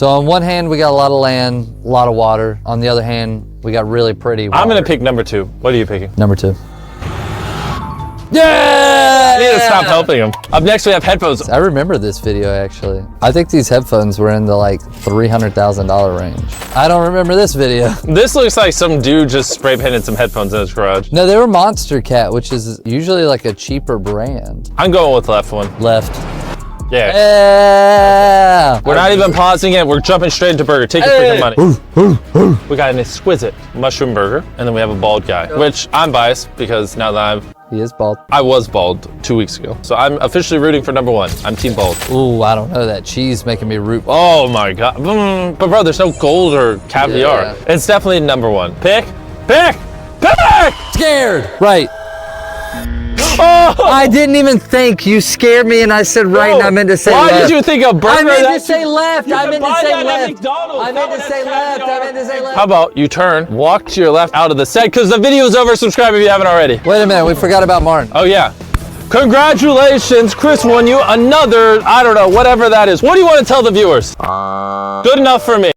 So on one hand, we got a lot of land, a lot of water. On the other hand, we got really pretty water. I'm gonna pick number 2. What are you picking? Number 2. Yeah! I need to stop helping him. Up next, we have headphones. I remember this video, actually. I think these headphones were in the like $300,000 range. I don't remember this video. This looks like some dude just spray painted some headphones in his garage. No, they were Monster Cat, which is usually like a cheaper brand. I'm going with left one. Left. Yeah. Yeah. We're not even pausing it. We're jumping straight into burger. Take your freaking money. We got an exquisite mushroom burger, and then we have a bald guy, which I'm biased because now that He is bald. I was bald 2 weeks ago. So I'm officially rooting for number 1. I'm team bald. Ooh, I don't know. That cheese making me root. Oh my God. But bro, there's no gold or caviar. Yeah. It's definitely number 1. Pick. Scared. Right. Oh! I didn't even think. You scared me and I said right and I meant to say why left. did you think a burger? I meant to say left. I meant to say left. McDonald's. I meant to say left. I meant to say left. How about you turn, walk to your left out of the set, because the video is over. Subscribe if you haven't already. Wait a minute. We forgot about Martin. Oh yeah. Congratulations, Chris won you another, I don't know, whatever that is. What do you want to tell the viewers? Good enough for me.